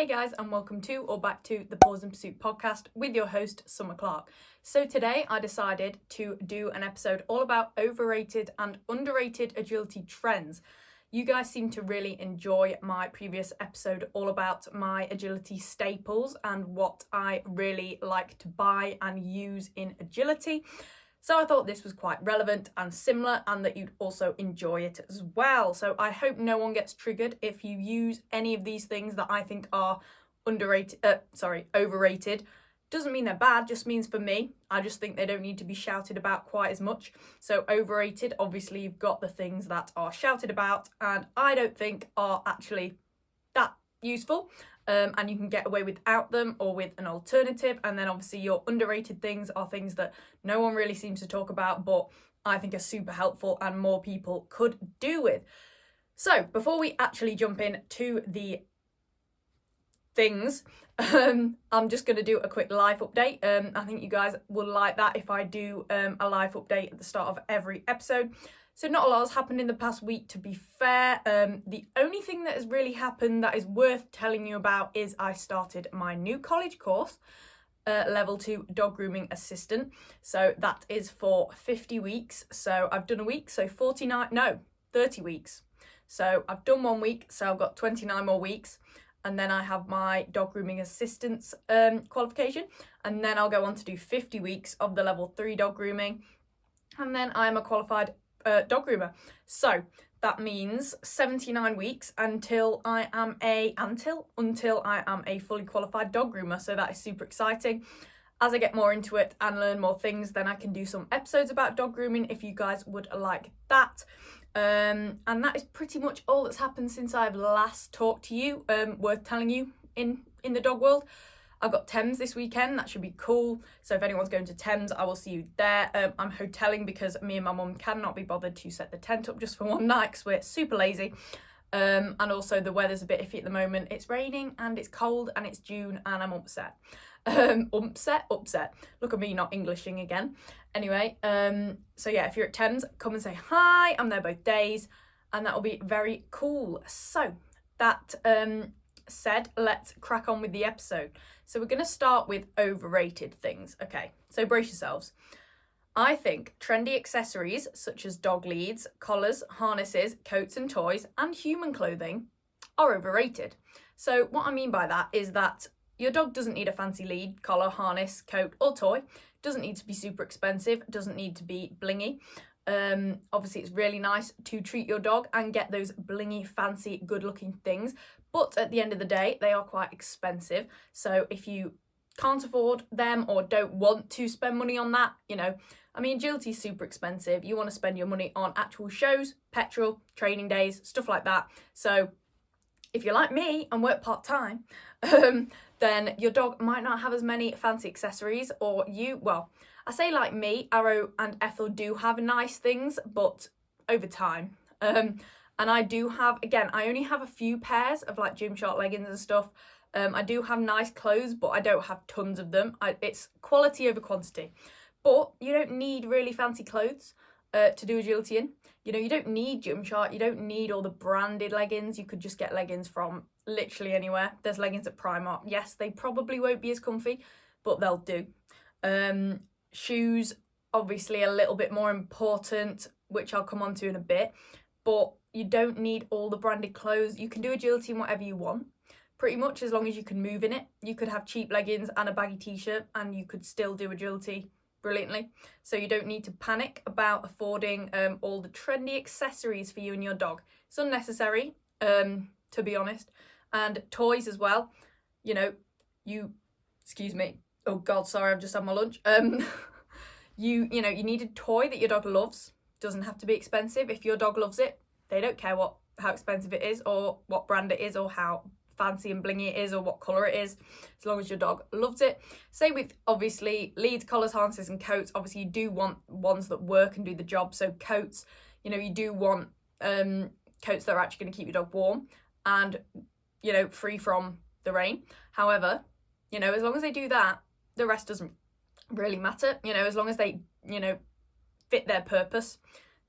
Hey guys, and welcome to or back to the Paws in Pursuit podcast with your host, Summer Clark. So today I decided to do an episode all about overrated and underrated agility trends. You guys seem to really enjoy my previous episode all about my agility staples and what I really like to buy and use in agility. So I thought this was quite relevant and similar, and that you'd also enjoy it as well. So I hope no one gets triggered if you use any of these things that I think are overrated. Doesn't mean they're bad, just means for me, I just think they don't need to be shouted about quite as much. So overrated, obviously you've got the things that are shouted about and I don't think are actually that useful. And you can get away without them or with an alternative. And then obviously your underrated things are things that no one really seems to talk about, but I think are super helpful and more people could do with. So before we actually jump in to the things, I'm just going to do a quick life update. I think you guys will like that if I do a life update at the start of every episode. So not a lot has happened in the past week, to be fair. The only thing that has really happened that is worth telling you about is I started my new college course, level 2 dog grooming assistant. So that is for 50 weeks. So I've done a week, so 30 weeks. So I've done 1 week, so I've got 29 more weeks. And then I have my dog grooming assistance qualification. And then I'll go on to do 50 weeks of the level 3 dog grooming. And then I'm a qualified dog groomer. So that means 79 weeks until I am a fully qualified dog groomer. So that is super exciting. As I get more into it and learn more things, then I can do some episodes about dog grooming if you guys would like that. And that is pretty much all that's happened since I've last talked to you, worth telling you in the dog world. I've got Thames this weekend, that should be cool. So if anyone's going to Thames, I will see you there. I'm hoteling because me and my mum cannot be bothered to set the tent up just for one night because we're super lazy. And also the weather's a bit iffy at the moment. It's raining and it's cold and it's June and I'm upset. Upset. Look at me not Englishing again. Anyway, so yeah, if you're at Thames, come and say hi. I'm there both days and that will be very cool. So that said, let's crack on with the episode. So we're going to start with overrated things. Okay, so brace yourselves. I think trendy accessories such as dog leads, collars, harnesses, coats and toys, and human clothing are overrated. So what I mean by that is that your dog doesn't need a fancy lead, collar, harness, coat or toy. Doesn't need to be super expensive, doesn't need to be blingy. Obviously it's really nice to treat your dog and get those blingy, fancy, good looking things. But at the end of the day, they are quite expensive. So if you can't afford them or don't want to spend money on that, agility is super expensive. You want to spend your money on actual shows, petrol, training days, stuff like that. So if you're like me and work part-time, then your dog might not have as many fancy accessories, or I say like me, Arrow and Ethel do have nice things, but over time. And I do have, again, I only have a few pairs of like Gymshark leggings and stuff. I do have nice clothes, but I don't have tons of them. It's quality over quantity. But you don't need really fancy clothes to do agility in. You don't need Gymshark. You don't need all the branded leggings. You could just get leggings from literally anywhere. There's leggings at Primark. Yes, they probably won't be as comfy, but they'll do. Shoes, obviously a little bit more important, which I'll come on to in a bit. But you don't need all the branded clothes. You can do agility in whatever you want, pretty much, as long as you can move in it. You could have cheap leggings and a baggy t-shirt and you could still do agility brilliantly. So you don't need to panic about affording all the trendy accessories for you and your dog. It's unnecessary, to be honest. And toys as well. Excuse me. Oh God, sorry, I've just had my lunch. You need a toy that your dog loves. Doesn't have to be expensive. If your dog loves it, they don't care how expensive it is or what brand it is or how fancy and blingy it is or what colour it is, as long as your dog loves it. Same with obviously leads, collars, harnesses and coats. Obviously you do want ones that work and do the job. So coats, you do want coats that are actually going to keep your dog warm and free from the rain. However, as long as they do that, the rest doesn't really matter. As long as they fit their purpose,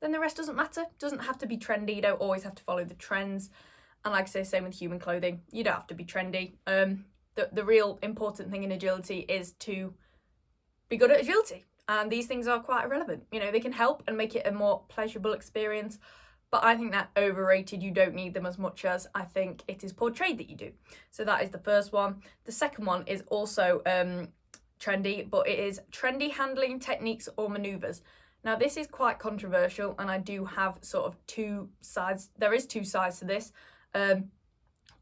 then the rest doesn't matter. Doesn't have to be trendy. You don't always have to follow the trends. And like I say, same with human clothing. You don't have to be trendy. The real important thing in agility is to be good at agility. And these things are quite irrelevant. You know, they can help and make it a more pleasurable experience. But I think that overrated, you don't need them as much as I think it is portrayed that you do. So that is the first one. The second one is also trendy, but it is trendy handling techniques or maneuvers. Now, this is quite controversial, and I do have sort of two sides. There is two sides to this.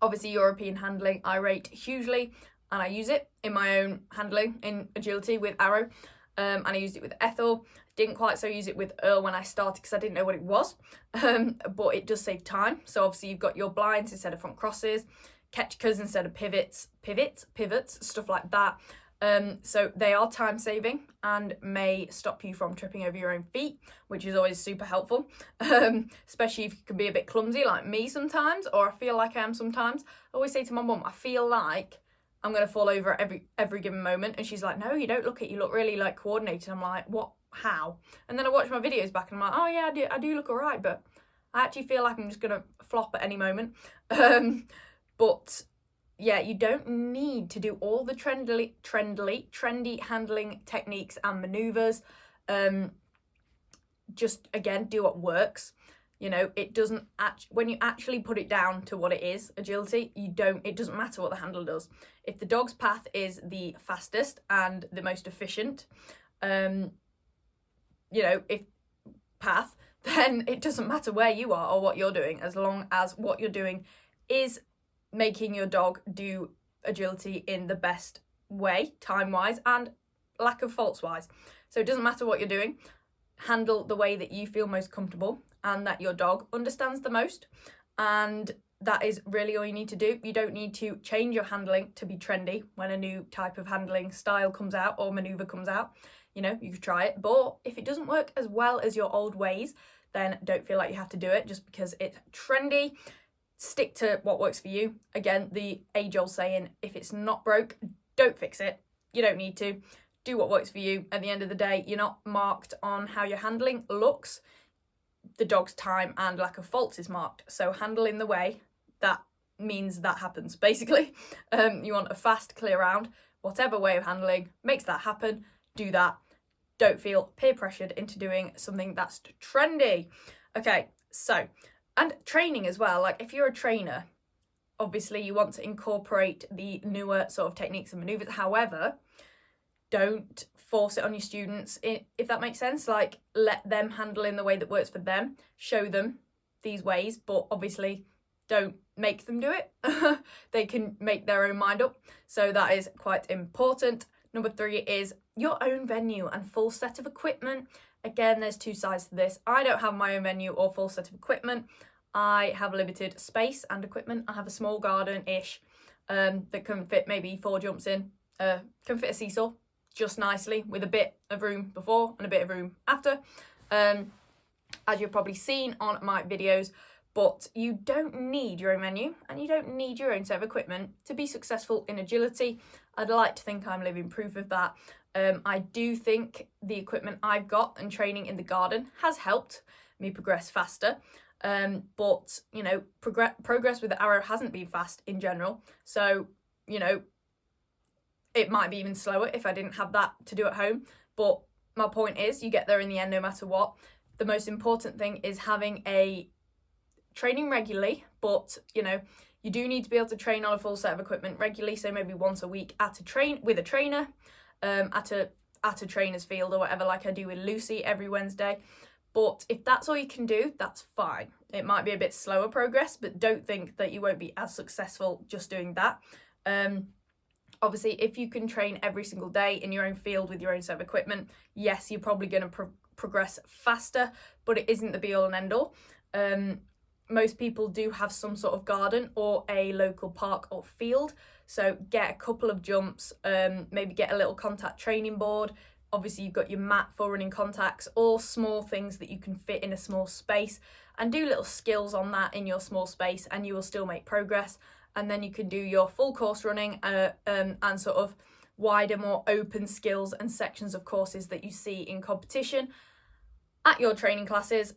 Obviously, European handling I rate hugely, and I use it in my own handling in agility with Arrow. And I used it with Ethel. Didn't quite so use it with Earl when I started because I didn't know what it was. But it does save time. So obviously you've got your blinds instead of front crosses, ketchkers instead of pivots, stuff like that. So they are time saving and may stop you from tripping over your own feet, which is always super helpful. Especially if you can be a bit clumsy like me sometimes, or I feel like I am sometimes. I always say to my mum, I feel like I'm going to fall over at every given moment. And she's like, no, you don't look it. You look really like coordinated. I'm like, what? How? And then I watch my videos back and I'm like, oh yeah, I do look all right. But I actually feel like I'm just going to flop at any moment. But yeah, you don't need to do all the trendy handling techniques and maneuvers. Just, again, do what works. You know, it doesn't when you actually put it down to what it is, agility, it doesn't matter what the handle does. If the dog's path is the fastest and the most efficient, if path, then it doesn't matter where you are or what you're doing, as long as what you're doing is making your dog do agility in the best way, time-wise, and lack of faults-wise. So it doesn't matter what you're doing. Handle the way that you feel most comfortable and that your dog understands the most. And that is really all you need to do. You don't need to change your handling to be trendy when a new type of handling style comes out or maneuver comes out. You know, you could try it, but if it doesn't work as well as your old ways, then don't feel like you have to do it just because it's trendy. Stick to what works for you. Again, the age-old saying, if it's not broke, don't fix it. You don't need to. Do what works for you. At the end of the day, you're not marked on how your handling looks. The dog's time and lack of faults is marked. So handle in the way that means that happens, basically. You want a fast, clear round. Whatever way of handling makes that happen, do that. Don't feel peer pressured into doing something that's trendy. Okay, so, and training as well. Like, if you're a trainer, obviously you want to incorporate the newer sort of techniques and maneuvers. However, don't force it on your students, if that makes sense. Like, let them handle in the way that works for them. Show them these ways, but obviously don't make them do it. They can make their own mind up. So that is quite important. Number 3 is your own venue and full set of equipment. Again, there's two sides to this. I don't have my own venue or full set of equipment. I have limited space and equipment. I have a small garden-ish that can fit maybe 4 jumps in. Can fit a seesaw just nicely with a bit of room before and a bit of room after, as you've probably seen on my videos. But you don't need your own menu and you don't need your own set of equipment to be successful in agility. I'd like to think I'm living proof of that. I do think the equipment I've got and training in the garden has helped me progress faster. But, you know, progress with the Arrow hasn't been fast in general. So, you know, it might be even slower if I didn't have that to do at home. But my point is, you get there in the end no matter what. The most important thing is having a training regularly, but, you know, you do need to be able to train on a full set of equipment regularly. So maybe once a week at a trainer, at a trainer's field or whatever, like I do with Lucy every Wednesday. But if that's all you can do, that's fine. It might be a bit slower progress, but don't think that you won't be as successful just doing that. Obviously, if you can train every single day in your own field with your own set of equipment, yes, you're probably going to progress faster, but it isn't the be-all and end-all. Most people do have some sort of garden or a local park or field, so get a couple of jumps, maybe get a little contact training board. Obviously, you've got your mat for running contacts, all small things that you can fit in a small space, and do little skills on that in your small space, and you will still make progress. And then you can do your full course running and sort of wider, more open skills and sections of courses that you see in competition. at your training classes.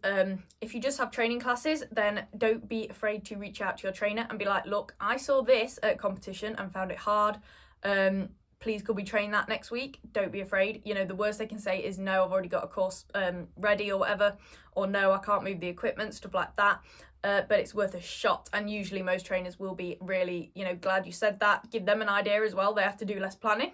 If you just have training classes, then don't be afraid to reach out to your trainer and be like, look, I saw this at competition and found it hard. Please, could we train that next week? Don't be afraid. You know, the worst they can say is no, I've already got a course ready or whatever, or no, I can't move the equipment, stuff like that. But it's worth a shot, and usually most trainers will be really, you know, glad you said that. Give them an idea as well. They have to do less planning,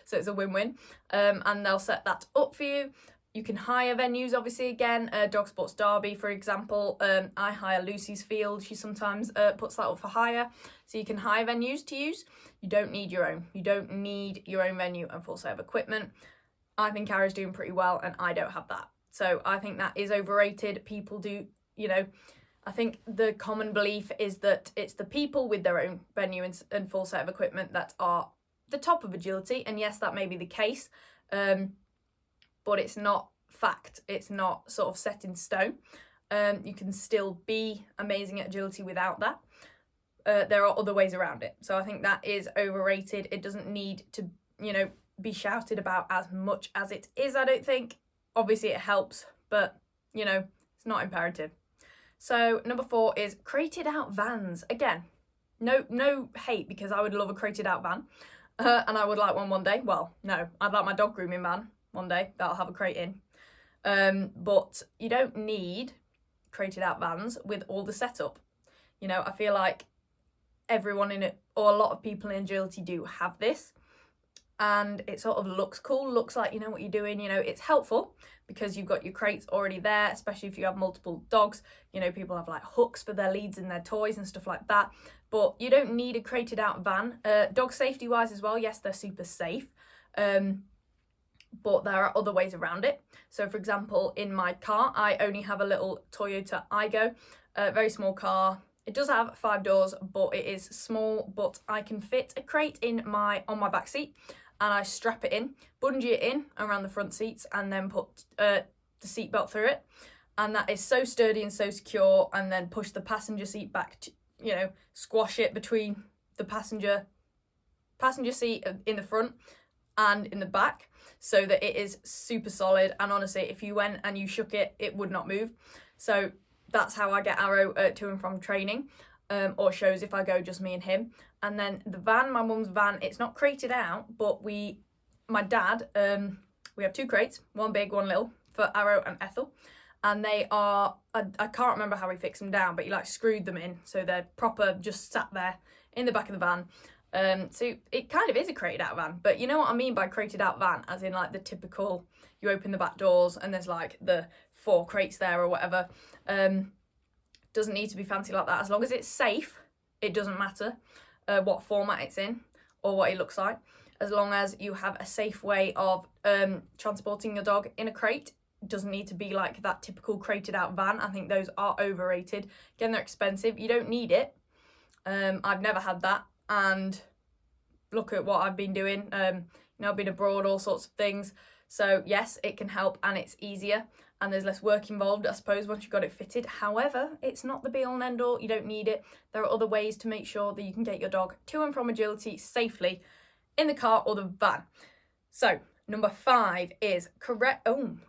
so it's a win-win, and they'll set that up for you. You can hire venues, obviously, again, Dog Sports Derby, for example. I hire Lucy's Field. She sometimes puts that up for hire. So you can hire venues to use. You don't need your own. You don't need your own venue and full set of equipment. I think Ara's doing pretty well, and I don't have that. So I think that is overrated. People do, you know, I think the common belief is that it's the people with their own venue and full set of equipment that are the top of agility. And yes, that may be the case. But it's not fact. It's not sort of set in stone. You can still be amazing at agility without that. There are other ways around it. So I think that is overrated. It doesn't need to, you know, be shouted about as much as it is, I don't think. Obviously it helps, but, you know, it's not imperative. So number 4 is crated out vans. Again, no hate, because I would love a crated out van. And I would like one day. Well, no, I'd like my dog grooming van one day that'll have a crate in. But you don't need crated out vans with all the setup. You know, I feel like everyone in it, or a lot of people in agility, do have this, and it sort of looks cool, looks like you know what you're doing. You know, it's helpful because you've got your crates already there, especially if you have multiple dogs. You know, people have like hooks for their leads and their toys and stuff like that, but you don't need a crated out van. Dog safety wise as well, yes, they're super safe, but there are other ways around it. So for example, in my car, I only have a little Toyota Aygo, a very small car. It does have 5 doors, but it is small, but I can fit a crate on my back seat, and I strap it in, bungee it in around the front seats, and then put the seatbelt through it. And that is so sturdy and so secure, and then push the passenger seat back to, you know, squash it between the passenger seat in the front and in the back, so that it is super solid. And honestly, if you went and you shook it, it would not move. So that's how I get Ara to and from training, or shows if I go just me and him. And then the van, my mum's van, it's not crated out, but my dad, we have 2 crates, one big, one little, for Arrow and Ethel. And they are, I can't remember how he fixed them down, but he like screwed them in, so they're proper, just sat there in the back of the van. So it kind of is a crated out van, but you know what I mean by crated out van, as in like the typical, you open the back doors and there's like the 4 crates there or whatever. Doesn't need to be fancy like that. As long as it's safe, it doesn't matter what format it's in or what it looks like. As long as you have a safe way of transporting your dog in a crate. It doesn't need to be like that typical crated out van. I think those are overrated. Again, they're expensive. You don't need it. I've never had that, and look at what I've been doing. You know, I've been abroad, all sorts of things. So yes, it can help, and it's easier, and there's less work involved, I suppose, once you've got it fitted. However, it's not the be all and end all. You don't need it. There are other ways to make sure that you can get your dog to and from agility safely in the car or the van. So number 5 is correcting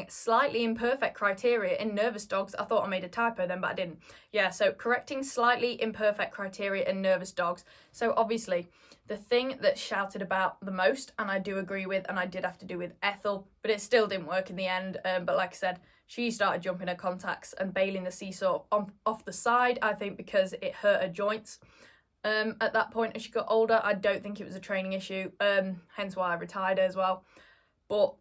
slightly imperfect criteria in nervous dogs. I thought I made a typo then, but I didn't. Yeah, so correcting slightly imperfect criteria in nervous dogs. So obviously, the thing that's shouted about the most, and I do agree with, and I did have to do with Ethel, but it still didn't work in the end. But like I said, she started jumping her contacts and bailing the seesaw off the side, I think because it hurt her joints. At that point, as she got older, I don't think it was a training issue, hence why I retired her as well. But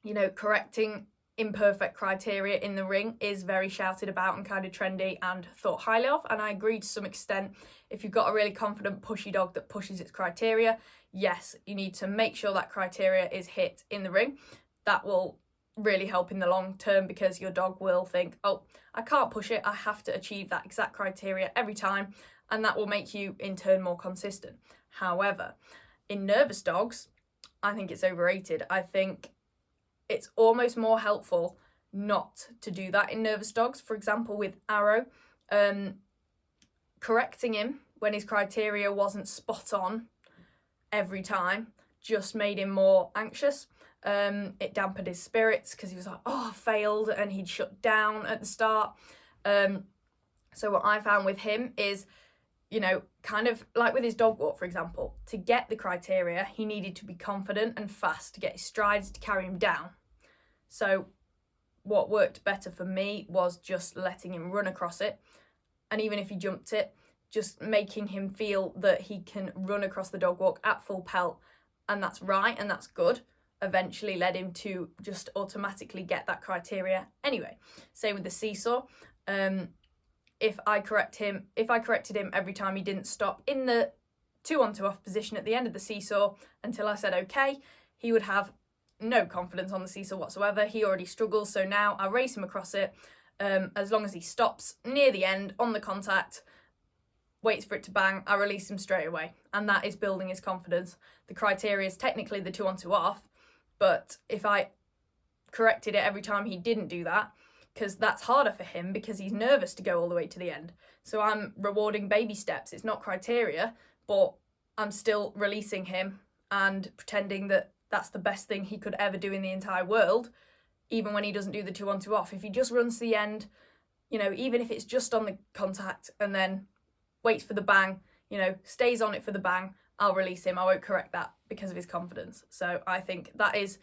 you know, correcting imperfect criteria in the ring is very shouted about and kind of trendy and thought highly of, and I agree to some extent. If you've got a really confident, pushy dog that pushes its criteria, yes, you need to make sure that criteria is hit in the ring. That will really help in the long term, because your dog will think, oh, I can't push it, I have to achieve that exact criteria every time, and that will make you in turn more consistent. However, in nervous dogs, I think it's overrated. I think it's almost more helpful not to do that in nervous dogs. For example, with Arrow, correcting him when his criteria wasn't spot on every time just made him more anxious. It dampened his spirits because he was like, oh, I failed, and he'd shut down at the start. So what I found with him is, kind of like with his dog walk, for example, to get the criteria, he needed to be confident and fast to get his strides to carry him down. So what worked better for me was just letting him run across it. And even if he jumped it, just making him feel that he can run across the dog walk at full pelt, and that's right and that's good, eventually led him to just automatically get that criteria anyway. Same with the seesaw. If I corrected him every time he didn't stop in the 2-on-2 off position at the end of the seesaw until I said okay, he would have no confidence on the seesaw whatsoever. He already struggles, so now I race him across it. As long as he stops near the end on the contact, waits for it to bang, I release him straight away, and that is building his confidence. The criteria is technically the 2-on-2 off, but if I corrected it every time he didn't do that, because that's harder for him because he's nervous to go all the way to the end. So I'm rewarding baby steps. It's not criteria, but I'm still releasing him and pretending that that's the best thing he could ever do in the entire world, even when he doesn't do the 2-on-2 off. If he just runs to the end, even if it's just on the contact and then waits for the bang, stays on it for the bang, I'll release him. I won't correct that because of his confidence. So I think that is,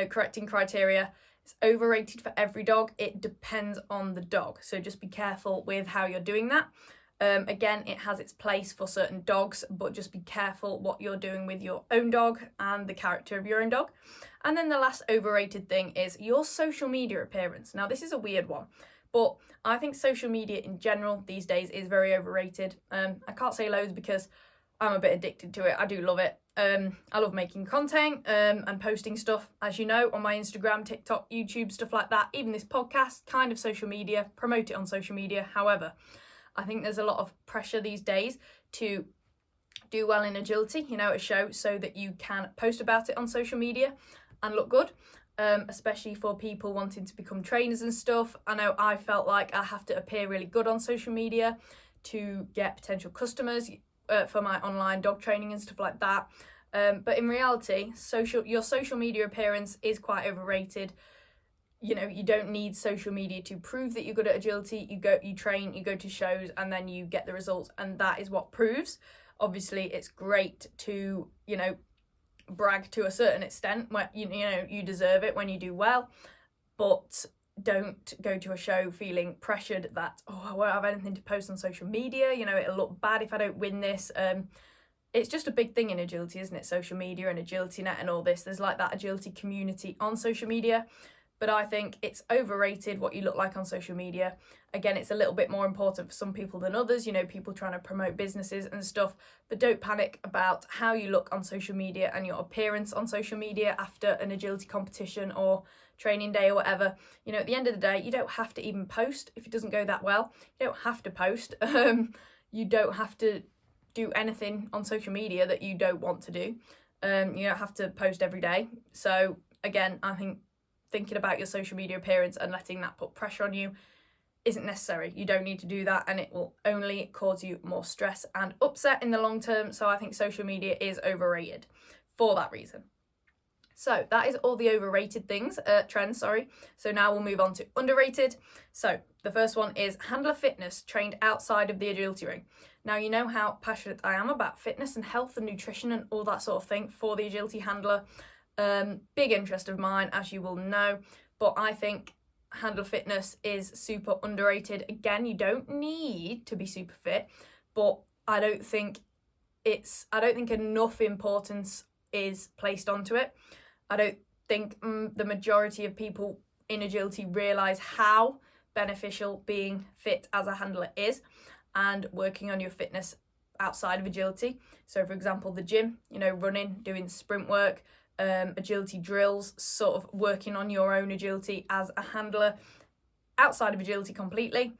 correcting criteria. It's overrated for every dog. It depends on the dog. So just be careful with how you're doing that. Again, it has its place for certain dogs, but just be careful what you're doing with your own dog and the character of your own dog. And then the last overrated thing is your social media appearance. Now, this is a weird one, but I think social media in general these days is very overrated. I can't say loads because I'm a bit addicted to it. I do love it. I love making content and posting stuff, as you know, on my Instagram, TikTok, YouTube, stuff like that. Even this podcast, kind of social media, promote it on social media. However, I think there's a lot of pressure these days to do well in agility, a show, so that you can post about it on social media and look good, especially for people wanting to become trainers and stuff. I know I felt like I have to appear really good on social media to get potential customers for my online dog training and stuff like that. But in reality, your social media appearance is quite overrated. You don't need social media to prove that you're good at agility. You train, you go to shows, and then you get the results, and that is what proves. Obviously, it's great to, brag to a certain extent where, you deserve it when you do well, but don't go to a show feeling pressured that, I won't have anything to post on social media, it'll look bad if I don't win this. It's just a big thing in agility, isn't it? Social media and Agility Net and all this. There's like that agility community on social media, but I think it's overrated what you look like on social media. Again, it's a little bit more important for some people than others, people trying to promote businesses and stuff, but don't panic about how you look on social media and your appearance on social media after an agility competition or training day or whatever. At the end of the day, you don't have to even post if it doesn't go that well. You don't have to post. You don't have to do anything on social media that you don't want to do. You don't have to post every day. So again, I think thinking about your social media appearance and letting that put pressure on you isn't necessary. You don't need to do that, and it will only cause you more stress and upset in the long term. So I think social media is overrated for that reason. So that is all the overrated trends. So now we'll move on to underrated. So the first one is handler fitness trained outside of the agility ring. Now, you know how passionate I am about fitness and health and nutrition and all that sort of thing for the agility handler. Big interest of mine, as you will know, but I think handler fitness is super underrated. Again, you don't need to be super fit, but I don't think enough importance is placed onto it. I don't think the majority of people in agility realise how beneficial being fit as a handler is and working on your fitness outside of agility. So for example, the gym, running, doing sprint work, agility drills, sort of working on your own agility as a handler outside of agility completely.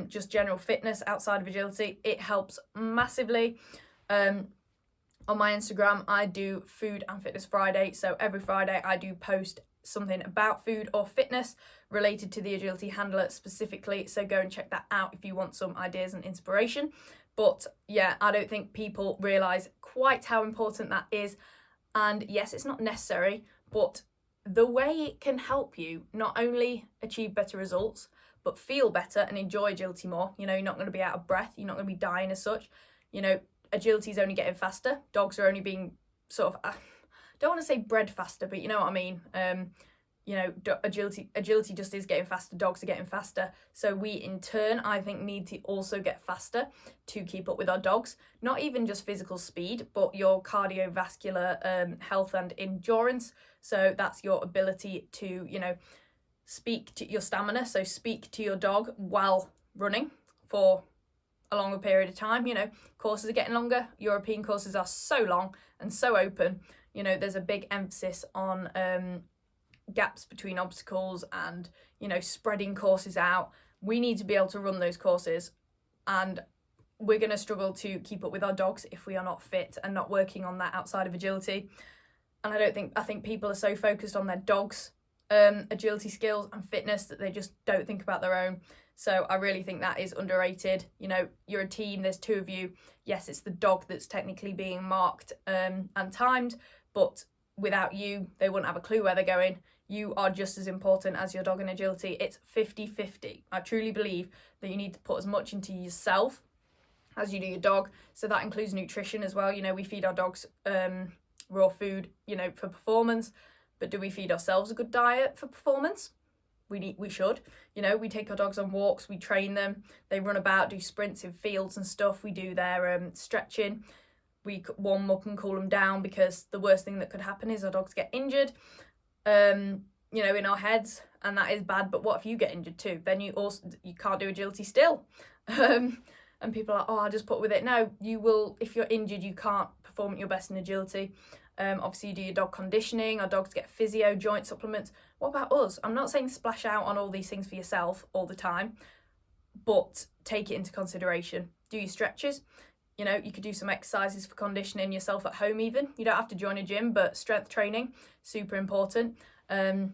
Just general fitness outside of agility, it helps massively. On my Instagram, I do Food and Fitness Friday. So every Friday I do post something about food or fitness related to the agility handler specifically. So go and check that out if you want some ideas and inspiration. But yeah, I don't think people realise quite how important that is. And yes, it's not necessary, but the way it can help you not only achieve better results, but feel better and enjoy agility more. You know, you're not going to be out of breath, you're not going to be dying as such. You know, agility is only getting faster. Dogs are only being sort of, I don't want to say bred faster, but you know what I mean. You know, agility just is getting faster. Dogs are getting faster. So we in turn, I think, need to also get faster to keep up with our dogs. Not even just physical speed, but your cardiovascular health and endurance. So that's your ability to, you know, speak to your stamina. So speak to your dog while running for a longer period of time. You know, courses are getting longer. European courses are so long and so open. You know, there's a big emphasis on gaps between obstacles and, you know, spreading courses out. We need to be able to run those courses, and we're going to struggle to keep up with our dogs if we are not fit and not working on that outside of agility. And I think people are so focused on their dogs' agility skills and fitness that they just don't think about their own. So I really think that is underrated. You know, you're a team, there's two of you. Yes, it's the dog that's technically being marked and timed, but without you, they wouldn't have a clue where they're going. You are just as important as your dog in agility. It's 50-50. I truly believe that you need to put as much into yourself as you do your dog. So that includes nutrition as well. You know, we feed our dogs raw food, you know, for performance. But do we feed ourselves a good diet for performance? We should. You know, we take our dogs on walks, we train them, they run about, do sprints in fields and stuff. We do their stretching. We warm them up and cool them down, because the worst thing that could happen is our dogs get injured. You know, in our heads, and that is bad. But what if you get injured too? Then you can't do agility still. And people are like, oh, I'll just put with it. No, you will. If you're injured, you can't perform at your best in agility. Obviously you do your dog conditioning. Our dogs get physio, joint supplements. What about us? I'm not saying splash out on all these things for yourself all the time, but take it into consideration. Do your stretches. You know, you could do some exercises for conditioning yourself at home even. You don't have to join a gym, but strength training, super important. And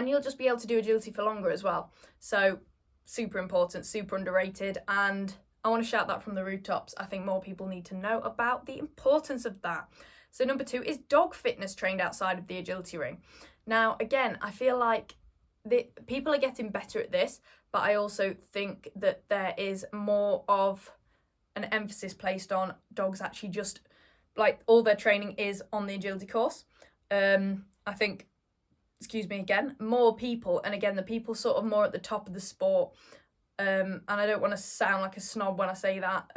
you'll just be able to do agility for longer as well. So super important, super underrated. And I want to shout that from the rooftops. I think more people need to know about the importance of that. So number 2 is dog fitness trained outside of the agility ring. Now, again, I feel like people are getting better at this, but I also think that there is more of an emphasis placed on dogs actually just, like, all their training is on the agility course. I think, more people, and again, the people sort of more at the top of the sport, and I don't want to sound like a snob when I say that,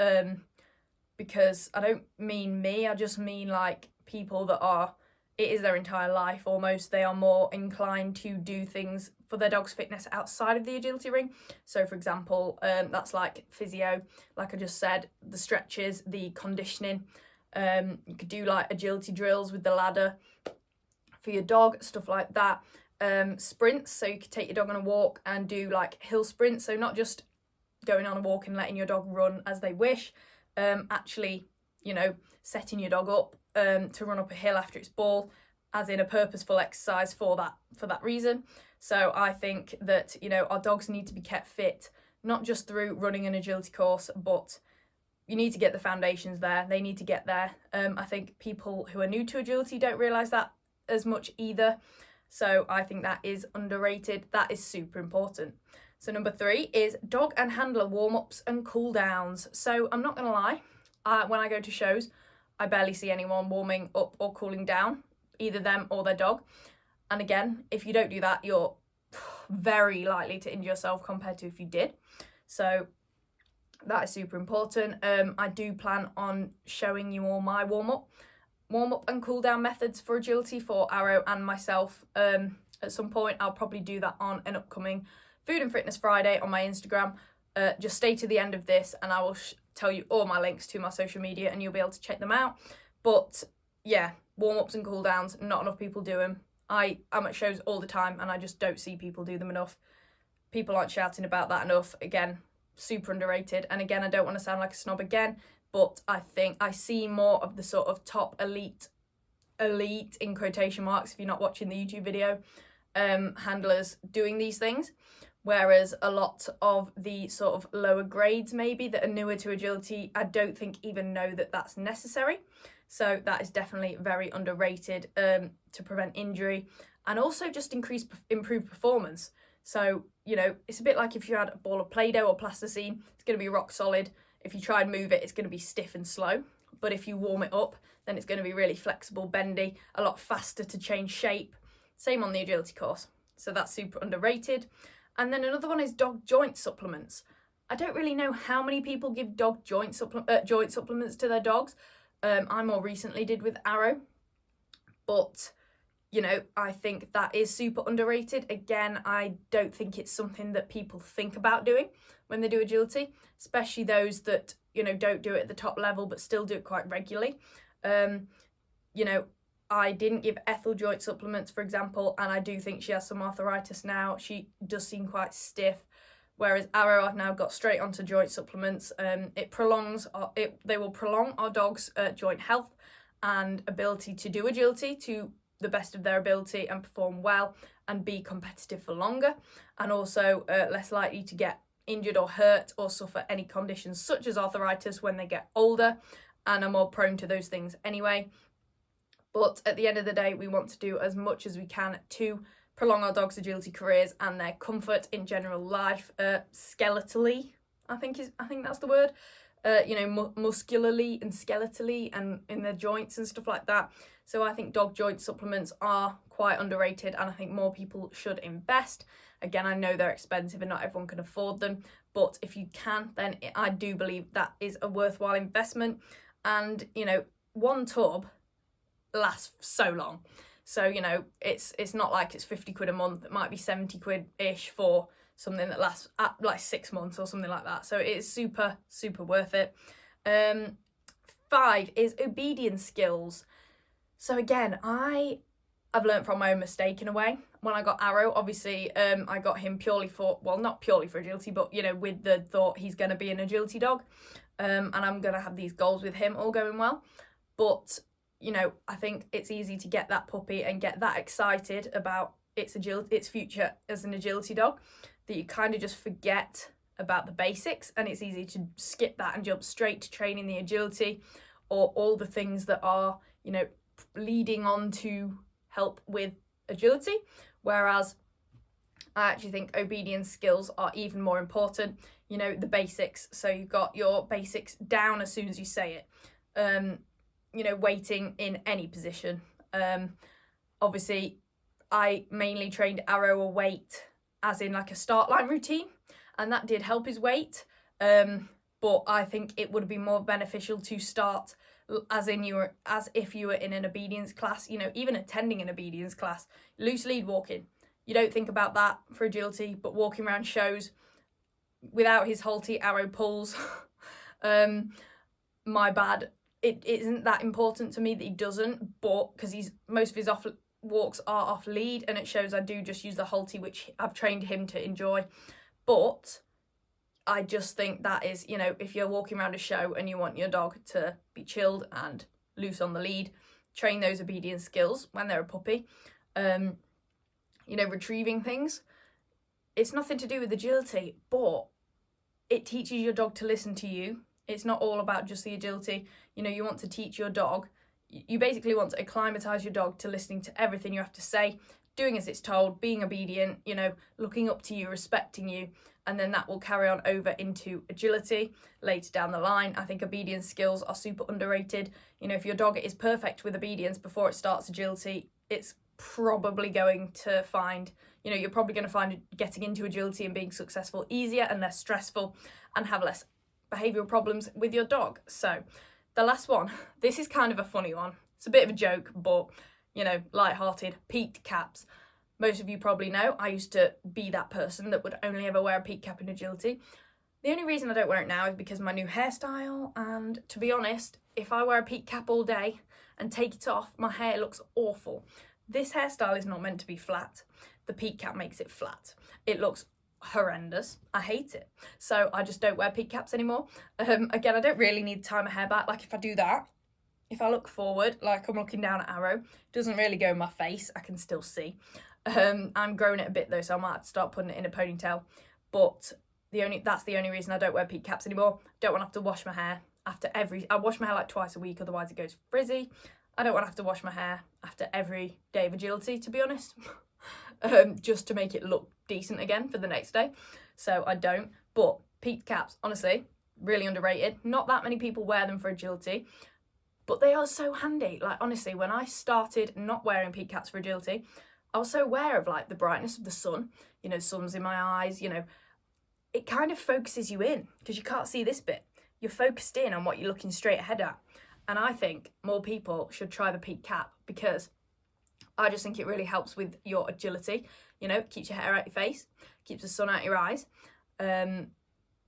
because I don't mean me, I just mean like people that are, it is their entire life almost, they are more inclined to do things for their dog's fitness outside of the agility ring. So for example, that's like physio, like I just said, the stretches, the conditioning. You could do like agility drills with the ladder for your dog, stuff like that. Sprints, so you could take your dog on a walk and do like hill sprints, so not just going on a walk and letting your dog run as they wish, actually, you know, setting your dog up to run up a hill after its ball, as in a purposeful exercise for that reason. So I think that, you know, our dogs need to be kept fit, not just through running an agility course, but you need to get the foundations there. They need to get there. I think people who are new to agility don't realise that as much either. So I think that is underrated. That is super important. So number 3 is dog and handler warm-ups and cool-downs. So I'm not going to lie, when I go to shows, I barely see anyone warming up or cooling down, either them or their dog. And again, if you don't do that, you're very likely to injure yourself compared to if you did. So that is super important. I do plan on showing you all my warm-up and cool down methods for agility for Arrow and myself. At some point, I'll probably do that on an upcoming Food and Fitness Friday on my Instagram. Just stay to the end of this and I will tell you all my links to my social media and you'll be able to check them out. But yeah, warm-ups and cool downs, not enough people do them. I'm at shows all the time and I just don't see people do them enough. People aren't shouting about that enough. Again, super underrated. And again, I don't want to sound like a snob again, but I think I see more of the sort of top elite in quotation marks, if you're not watching the YouTube video, handlers doing these things. Whereas a lot of the sort of lower grades maybe that are newer to agility, I don't think even know that that's necessary. So that is definitely very underrated to prevent injury. and also just improved performance. So, you know, it's a bit like if you had a ball of Play-Doh or plasticine, it's going to be rock solid. If you try and move it, it's going to be stiff and slow. But if you warm it up, then it's going to be really flexible, bendy, a lot faster to change shape. Same on the agility course. So that's super underrated. And then another one is dog joint supplements. I don't really know how many people give dog joint supplements to their dogs. I more recently did with Arrow. But, you know, I think that is super underrated. Again, I don't think it's something that people think about doing when they do agility, especially those that, you know, don't do it at the top level but still do it quite regularly. You know, I didn't give Ethel joint supplements, for example, and I do think she has some arthritis now. She does seem quite stiff, whereas Arrow, I've now got straight onto joint supplements. They will prolong our dog's joint health and ability to do agility to the best of their ability and perform well and be competitive for longer, and also less likely to get injured or hurt or suffer any conditions such as arthritis when they get older and are more prone to those things anyway. But at the end of the day, we want to do as much as we can to prolong our dogs' agility careers and their comfort in general life, skeletally, I think that's the word. You know, muscularly and skeletally and in their joints and stuff like that. So I think dog joint supplements are quite underrated, and I think more people should invest. Again, I know they're expensive and not everyone can afford them, but if you can, then I do believe that is a worthwhile investment. And, you know, one tub lasts so long. So, you know, it's not like it's 50 quid a month. It might be 70 quid-ish for something that lasts like 6 months or something like that. So it is super, super worth it. 5 is obedience skills. So again, I've learned from my own mistake in a way. When I got Arrow, obviously, I got him not purely for agility, but, you know, with the thought he's going to be an agility dog. And I'm going to have these goals with him all going well. But, you know, I think it's easy to get that puppy and get that excited about its future as an agility dog that you kind of just forget about the basics, and it's easy to skip that and jump straight to training the agility or all the things that are, you know, leading on to help with agility. Whereas I actually think obedience skills are even more important, you know, the basics. So you've got your basics down as soon as you say it. You know, waiting in any position. Obviously, I mainly trained Arrow a wait as in like a start line routine, and that did help his weight. But I think it would be more beneficial to start as if you were in an obedience class, you know, even attending an obedience class, loose lead walking. You don't think about that for agility, but walking around shows without his halty, Arrow pulls. My bad. It isn't that important to me that he doesn't, but because most of his walks are off lead, and it shows I do just use the halty, which I've trained him to enjoy. But I just think that is, you know, if you're walking around a show and you want your dog to be chilled and loose on the lead, train those obedience skills when they're a puppy. You know, retrieving things. It's nothing to do with agility, but it teaches your dog to listen to you. It's not all about just the agility. You know, you want to teach your dog. You basically want to acclimatise your dog to listening to everything you have to say, doing as it's told, being obedient, you know, looking up to you, respecting you, and then that will carry on over into agility later down the line. I think obedience skills are super underrated. You know, if your dog is perfect with obedience before it starts agility, it's probably going to find, you know, you're probably going to find getting into agility and being successful easier and less stressful and have less behavioural problems with your dog. So the last one, this is kind of a funny one. It's a bit of a joke, but, you know, light-hearted, peaked caps. Most of you probably know I used to be that person that would only ever wear a peak cap in agility. The only reason I don't wear it now is because of my new hairstyle, and to be honest, if I wear a peak cap all day and take it off, my hair looks awful. This hairstyle is not meant to be flat. The peak cap makes it flat. It looks horrendous. I hate it. So I just don't wear peak caps anymore. Again, I don't really need to tie my hair back. Like if I do that, if I look forward, like I'm looking down at Arrow, it doesn't really go in my face. I can still see. I'm growing it a bit though, so I might have to start putting it in a ponytail. But that's the only reason I don't wear peak caps anymore. Don't want to have to wash my hair I wash my hair like twice a week, otherwise it goes frizzy. I don't want to have to wash my hair after every day of agility, to be honest, just to make it look decent again for the next day. So I don't. But peak caps, honestly, really underrated. Not that many people wear them for agility, but they are so handy. Like, honestly, when I started not wearing peak caps for agility, I was so aware of like the brightness of the sun, you know, sun's in my eyes, you know, it kind of focuses you in because you can't see this bit. You're focused in on what you're looking straight ahead at. And I think more people should try the peak cap because I just think it really helps with your agility. You know, it keeps your hair out your face, keeps the sun out your eyes,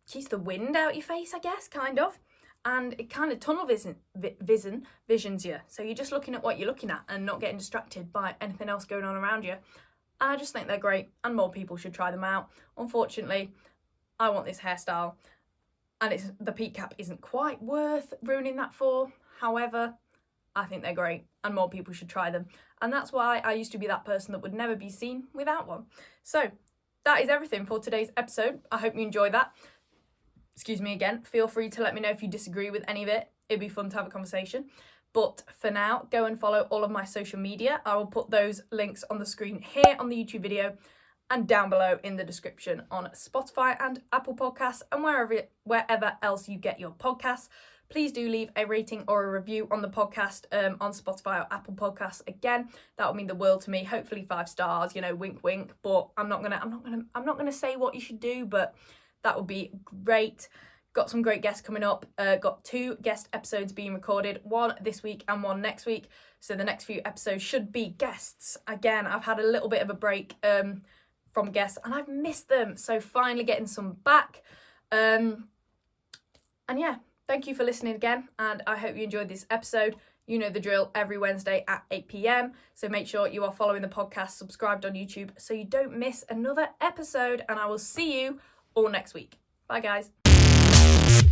keeps the wind out your face, I guess, kind of. And it kind of tunnel visions you. So you're just looking at what you're looking at and not getting distracted by anything else going on around you. And I just think they're great and more people should try them out. Unfortunately, I want this hairstyle and the peak cap isn't quite worth ruining that for. However, I think they're great and more people should try them. And that's why I used to be that person that would never be seen without one. So that is everything for today's episode. I hope you enjoyed that. Excuse me again. Feel free to let me know if you disagree with any of it. It'd be fun to have a conversation. But for now, go and follow all of my social media. I will put those links on the screen here on the YouTube video and down below in the description on Spotify and Apple Podcasts and wherever else you get your podcasts. Please do leave a rating or a review on the podcast on Spotify or Apple Podcasts. Again, that would mean the world to me. Hopefully 5 stars, you know, wink wink. But I'm not gonna say what you should do, but that would be great. Got some great guests coming up. Got 2 guest episodes being recorded, one this week and one next week. So the next few episodes should be guests. Again, I've had a little bit of a break from guests and I've missed them. So finally getting some back. And yeah. Thank you for listening again, and I hope you enjoyed this episode. You know the drill, every Wednesday at 8 p.m. So make sure you are following the podcast, subscribed on YouTube, so you don't miss another episode, and I will see you all next week. Bye, guys.